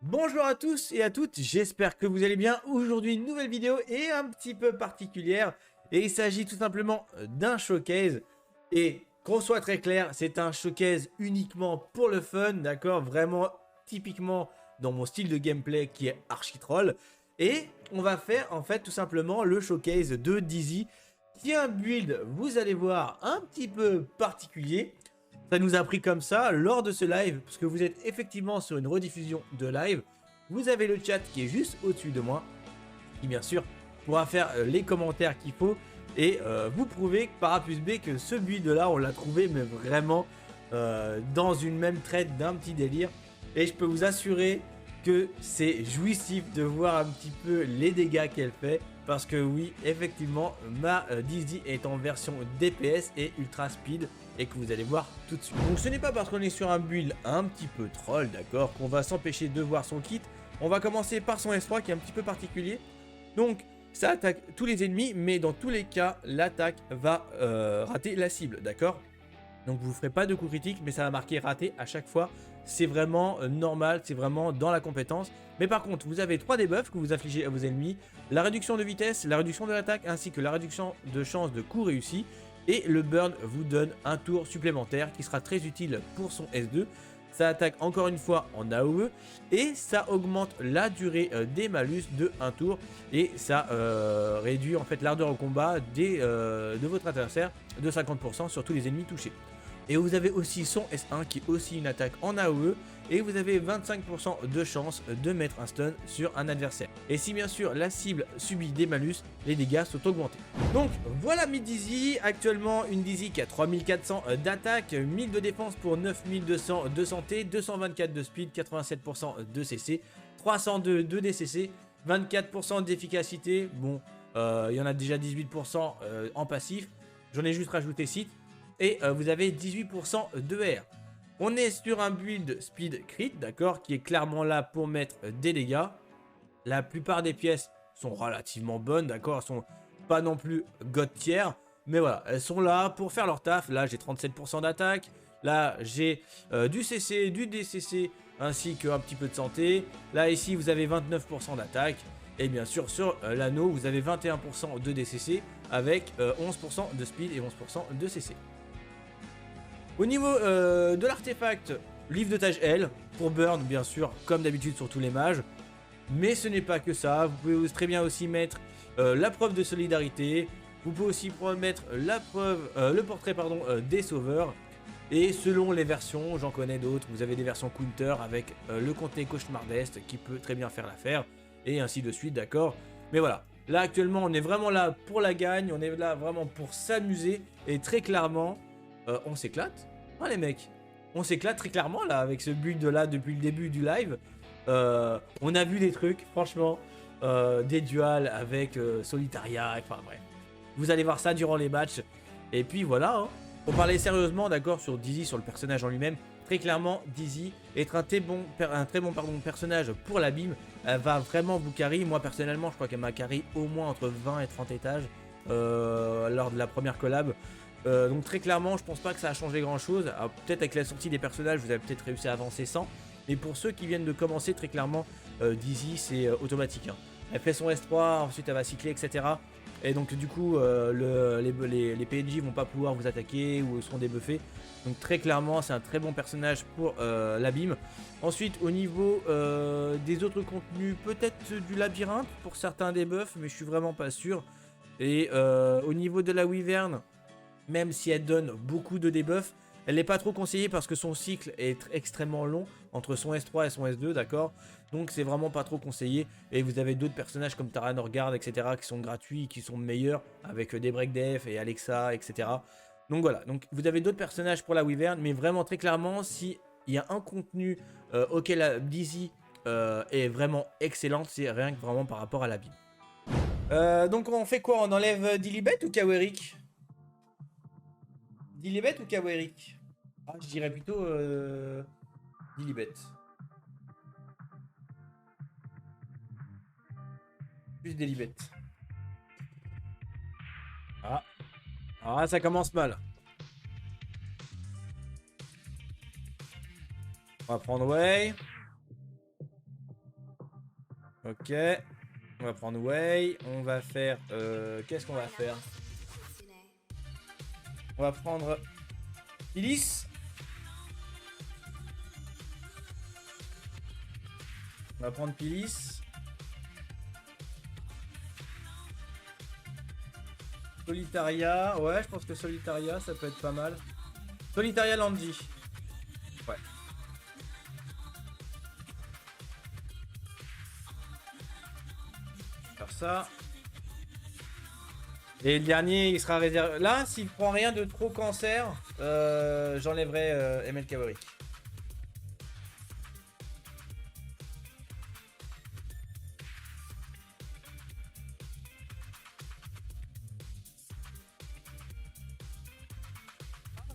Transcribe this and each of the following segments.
Bonjour à tous et à toutes, j'espère que vous allez bien. Aujourd'hui, une nouvelle vidéo et un petit peu particulière. Et il s'agit tout simplement d'un showcase. Et qu'on soit très clair, c'est un showcase uniquement pour le fun, d'accord? Vraiment typiquement dans mon style de gameplay qui est archi troll. Et on va faire en fait tout simplement le showcase de Dizzy, qui est un build, vous allez voir, un petit peu particulier. Ça nous a pris comme ça lors de ce live, parce que vous êtes effectivement sur une rediffusion de live. Vous avez le chat qui est juste au-dessus de moi, qui bien sûr pourra faire les commentaires qu'il faut et vous prouver par A plus B que ce build là on l'a trouvé mais vraiment dans une même traite d'un petit délire. Et je peux vous assurer que c'est jouissif de voir un petit peu les dégâts qu'elle fait. Parce que oui, effectivement, ma Dizzy est en version DPS et ultra speed et que vous allez voir tout de suite. Donc ce n'est pas parce qu'on est sur un build un petit peu troll, d'accord, qu'on va s'empêcher de voir son kit. On va commencer par son S3 qui est un petit peu particulier. Donc ça attaque tous les ennemis, mais dans tous les cas, l'attaque va rater la cible, d'accord? Donc vous ne ferez pas de coup critique, mais ça va marquer raté à chaque fois. C'est vraiment normal, c'est vraiment dans la compétence. Mais par contre, vous avez 3 debuffs que vous affligez à vos ennemis. La réduction de vitesse, la réduction de l'attaque, ainsi que la réduction de chance de coup réussi. Et le burn vous donne un tour supplémentaire qui sera très utile pour son S2. Ça attaque encore une fois en AOE et ça augmente la durée des malus de 1 tour et ça réduit en fait l'ardeur au combat de votre adversaire de 50% sur tous les ennemis touchés. Et vous avez aussi son S1 qui est aussi une attaque en AOE et vous avez 25% de chance de mettre un stun sur un adversaire. Et si bien sûr la cible subit des malus, les dégâts sont augmentés. Donc voilà mi Dizzy, actuellement une Dizzy qui a 3400 d'attaque, 1000 de défense pour 9200 de santé, 224 de speed, 87% de CC, 302 de DCC, 24% d'efficacité, bon il y en a déjà 18% en passif, j'en ai juste rajouté 6. Et vous avez 18% de R. On est sur un build speed crit, d'accord, qui est clairement là pour mettre des dégâts. La plupart des pièces sont relativement bonnes, d'accord, elles sont pas non plus god tier, mais voilà, elles sont là pour faire leur taf. Là, j'ai 37% d'attaque, là, j'ai du CC, du DCC, ainsi qu'un petit peu de santé. Là, ici, vous avez 29% d'attaque. Et bien sûr, sur l'anneau, vous avez 21% de DCC avec 11% de speed et 11% de CC. Au niveau de l'artefact, livre de tâche L, pour burn bien sûr, comme d'habitude sur tous les mages. Mais ce n'est pas que ça, vous pouvez très bien aussi mettre la preuve de solidarité. Vous pouvez aussi mettre la preuve, le portrait pardon, des sauveurs. Et selon les versions, j'en connais d'autres, vous avez des versions counter avec le comté cauchemardesque qui peut très bien faire l'affaire. Et ainsi de suite, d'accord. Mais voilà, là actuellement on est vraiment là pour la gagne, on est là vraiment pour s'amuser. Et très clairement, on s'éclate. Hein les mecs, on s'éclate très clairement là avec ce build là depuis le début du live. On a vu des trucs, franchement, des duels avec Solitaria, enfin bref. Vous allez voir ça durant les matchs. Et puis voilà, hein. Pour parler sérieusement, d'accord, sur Dizzy, sur le personnage en lui-même, très clairement, Dizzy est un très bon personnage pour l'abîme. Elle va vraiment vous carry. Moi personnellement, je crois qu'elle m'a carry au moins entre 20 et 30 étages lors de la première collab. Donc très clairement, je pense pas que ça a changé grand chose. Peut-être avec la sortie des personnages, vous avez peut-être réussi à avancer sans. Mais pour ceux qui viennent de commencer, très clairement, Dizzy c'est automatique. Hein. Elle fait son S3, ensuite elle va cycler, etc. Et donc du coup, les PNJ vont pas pouvoir vous attaquer ou seront débuffés. Donc très clairement, c'est un très bon personnage pour l'abîme. Ensuite, au niveau des autres contenus, peut-être du labyrinthe pour certains debuffs, mais je suis vraiment pas sûr. Et au niveau de la Wyvern, même si elle donne beaucoup de debuffs, elle n'est pas trop conseillée parce que son cycle est extrêmement long entre son S3 et son S2, d'accord. Donc c'est vraiment pas trop conseillé. Et vous avez d'autres personnages comme Tara Norgard, etc. qui sont gratuits, qui sont meilleurs avec des break def et Alexa, etc. Donc voilà, donc vous avez d'autres personnages pour la Wyvern, mais vraiment très clairement, s'il y a un contenu auquel la Dizzy est vraiment excellente, c'est rien que vraiment par rapport à la bille. Donc on fait quoi? On enlève Dilibet ou Kawerik? Dilibet ou Kawerik? Ah, je dirais plutôt Dilibet. Plus Dilibet. Ah. Ah, ça commence mal. On va prendre Way. Ok. On va prendre Wei. On va faire... qu'est-ce qu'on va faire? On va prendre... Phyllis. On va prendre Phyllis. Solitaria. Ouais, je pense que Solitaria, ça peut être pas mal. Solitaria Landy. Ouais. Faire ça. Et le dernier, il sera réservé. Là, s'il prend rien de trop cancer, j'enlèverai ML Cavalry.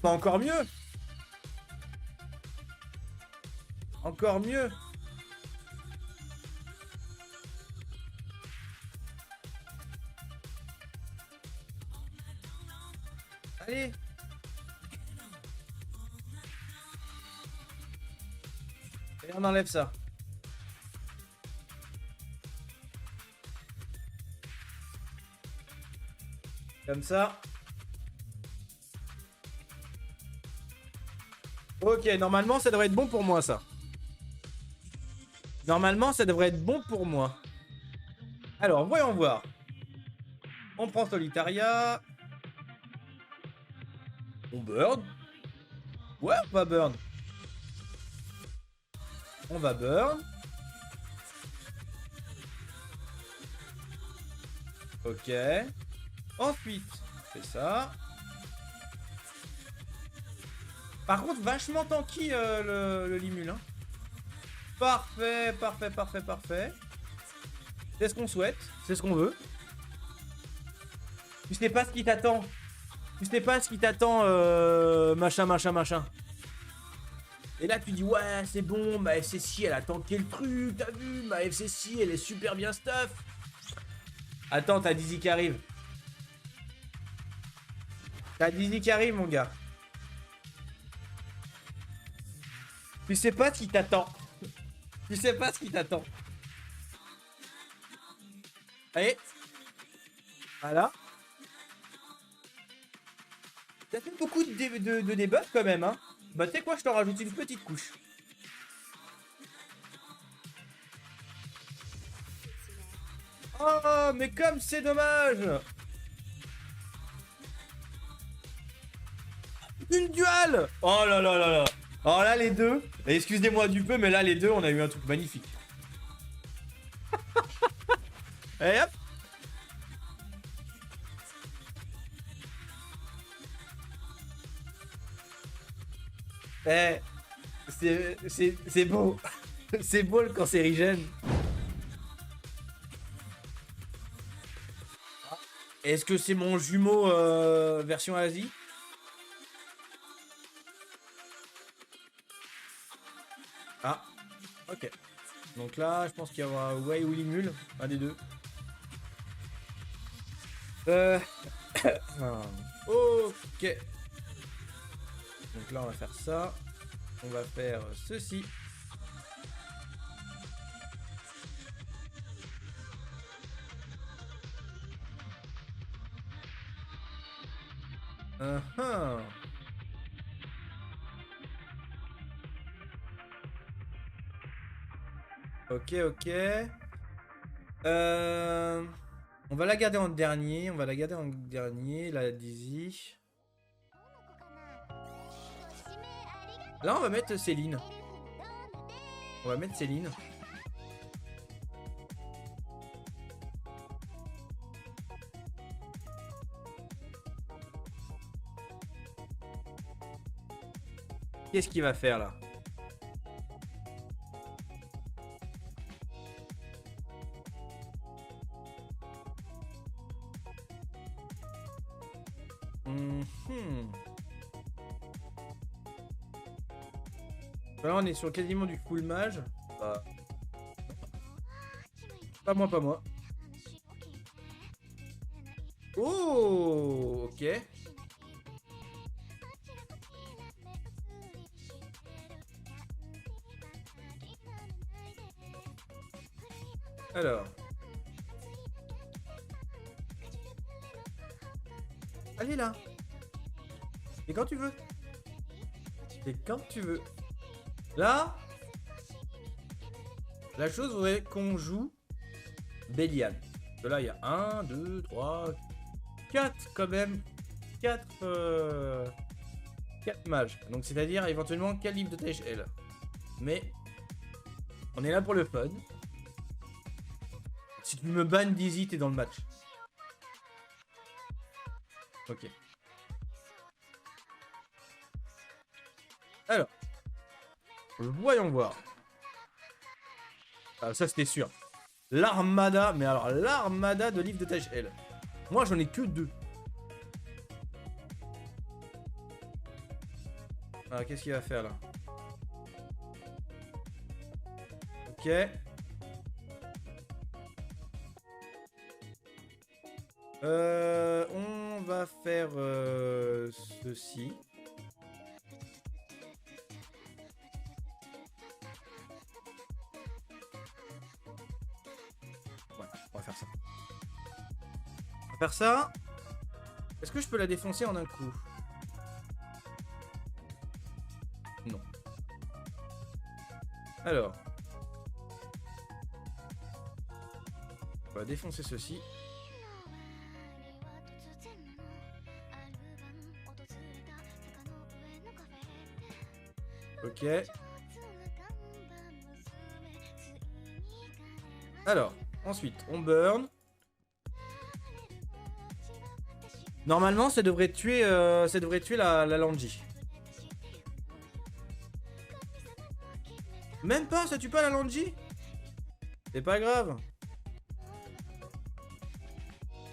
Bah, encore mieux. Encore mieux. Allez. Et on enlève ça. Comme ça. Ok, normalement ça devrait être bon pour moi ça. Normalement ça devrait être bon pour moi. Alors, voyons voir. On prend Solitaria. On burn. Ouais, on va burn. On va burn. Ok. Ensuite, c'est ça. Par contre, vachement tanky le Limul. Hein. Parfait, parfait, parfait, parfait. C'est ce qu'on souhaite. C'est ce qu'on veut. Tu sais pas ce qui t'attend. Tu sais pas ce qui t'attend, machin, machin, machin. Et là, tu dis, ouais, c'est bon, ma FCC, elle a tanké le truc, t'as vu, ma FCC, elle est super bien stuff. Attends, t'as Dizzy qui arrive. T'as Dizzy qui arrive, mon gars. Tu sais pas ce qui t'attend. Tu sais pas ce qui t'attend. Allez. Voilà. T'as fait beaucoup de debuff quand même, hein. Bah, tu sais quoi, je t'en rajoute une petite couche. Oh, mais comme c'est dommage. Une dual. Oh là là là là. Alors là, les deux. Excusez-moi du peu, mais là, les deux, on a eu un truc magnifique. Et hop. Eh, c'est beau. C'est beau le cancérigène. Est-ce que c'est mon jumeau version Asie? Ah, ok. Donc là, je pense qu'il y aura Wei ou Limul, un des deux. Ok. Donc là, on va faire ça. On va faire ceci. Ok, ok. On va la garder en dernier. On va la garder en dernier, la Dizzy. Là, on va mettre Céline. On va mettre Céline. Qu'est-ce qu'il va faire là? Là, on est sur quasiment du full mage. Bah. Pas moi, pas moi. Oh, ok. Alors. Allez là. Et quand tu veux. Et quand tu veux. Là. La chose voudrait qu'on joue Béliane. Parce que là, il y a 1, 2, 3, 4 quand même. 4 mages. Donc, c'est-à-dire éventuellement 4 livres de taille L. Mais, on est là pour le fun. Si tu me bannes Dizzy, t'es dans le match. Ok. Alors. Voyons voir. Ah, ça, c'était sûr. L'armada. Mais alors, l'armada de livres de taille L. Moi, j'en ai que 2. Alors, qu'est-ce qu'il va faire, là? Ok. On va faire ceci. Voilà, on va faire ça. On va faire ça. Est-ce que je peux la défoncer en un coup? Non. Alors. On va défoncer ceci. Ok. Alors, ensuite, on burn. Normalement, ça devrait tuer la Lanji. Même pas, ça tue pas la Lanji? C'est pas grave.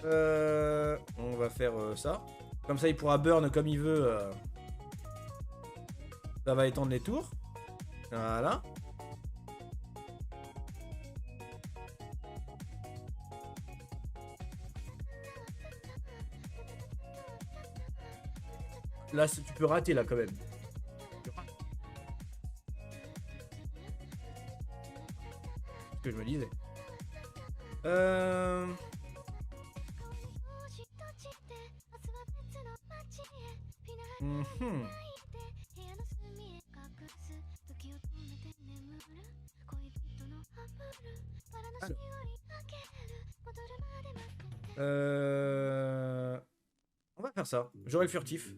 On va faire ça. Comme ça, il pourra burn comme il veut. Ça va étendre les tours. Voilà. Là, tu peux rater, là, quand même. Ce que je me disais. On va faire ça. J'aurai le furtif.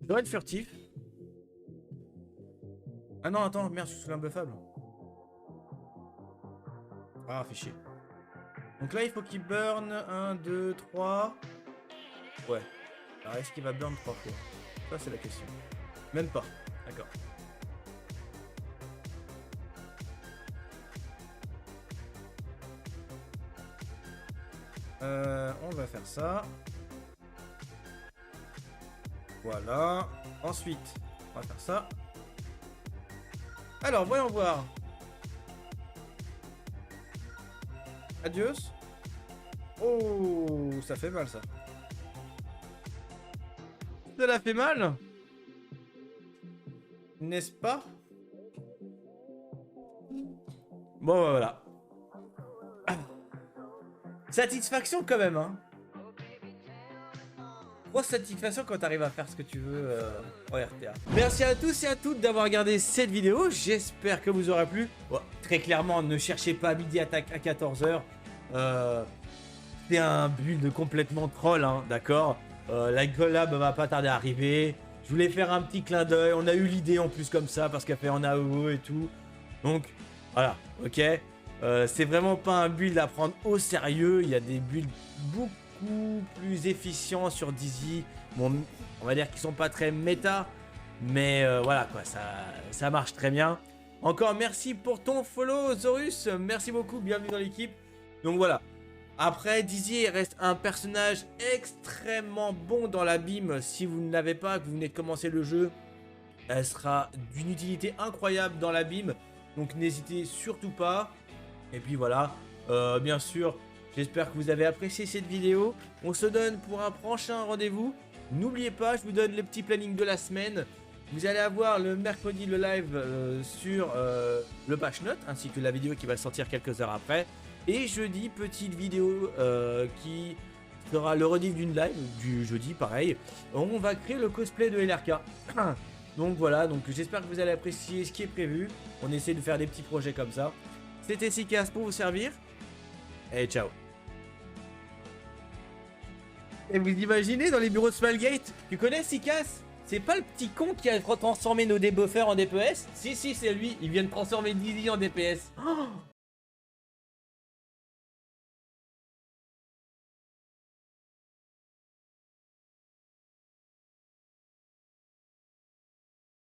J'aurai le furtif. Ah non, attends, merde, je suis sous l'imbuffable. Ah, fait chier. Donc là, il faut qu'il burn 1, 2, 3. Ouais. Alors, est-ce qu'il va burn 3 fois? Ça, c'est la question. Même pas. D'accord. On va faire ça. Voilà. Ensuite, on va faire ça. Alors, voyons voir. Adios. Oh, ça fait mal, ça. Ça l'a fait mal? N'est-ce pas? Bon, bah, voilà. Satisfaction quand même, hein. Grosse satisfaction quand t'arrives à faire ce que tu veux en RTA. Merci à tous et à toutes d'avoir regardé cette vidéo. J'espère que vous aura plu. Bon, très clairement, ne cherchez pas Midi Attack à 14 h. C'est un build complètement troll, hein, d'accord. La collab va pas tarder à arriver. Je voulais faire un petit clin d'œil. On a eu l'idée en plus comme ça parce qu'elle fait en AOE et tout. Donc, voilà, ok. C'est vraiment pas un build à prendre au sérieux. Il y a des builds beaucoup plus efficients sur Dizzy. Bon, on va dire qu'ils sont pas très méta. Mais voilà quoi, ça marche très bien. Encore merci pour ton follow, Zorus. Merci beaucoup, bienvenue dans l'équipe. Donc voilà. Après, Dizzy reste un personnage extrêmement bon dans l'abîme. Si vous ne l'avez pas, que vous venez de commencer le jeu, elle sera d'une utilité incroyable dans l'abîme. Donc n'hésitez surtout pas. Et puis voilà, bien sûr, j'espère que vous avez apprécié cette vidéo. On se donne pour un prochain rendez-vous. N'oubliez pas, je vous donne le petit planning de la semaine. Vous allez avoir le mercredi le live sur le patch note, ainsi que la vidéo qui va sortir quelques heures après. Et jeudi, petite vidéo qui sera le rediff d'une live, du jeudi pareil. On va créer le cosplay de LRK. Donc voilà, donc j'espère que vous allez apprécier ce qui est prévu. On essaie de faire des petits projets comme ça. C'était Sikas pour vous servir. Et ciao. Et vous imaginez dans les bureaux de Smilegate, tu connais Sikas? C'est pas le petit con qui a transformé nos débuffers en DPS? Si, c'est lui, il vient de transformer Dizzy en DPS. Oh,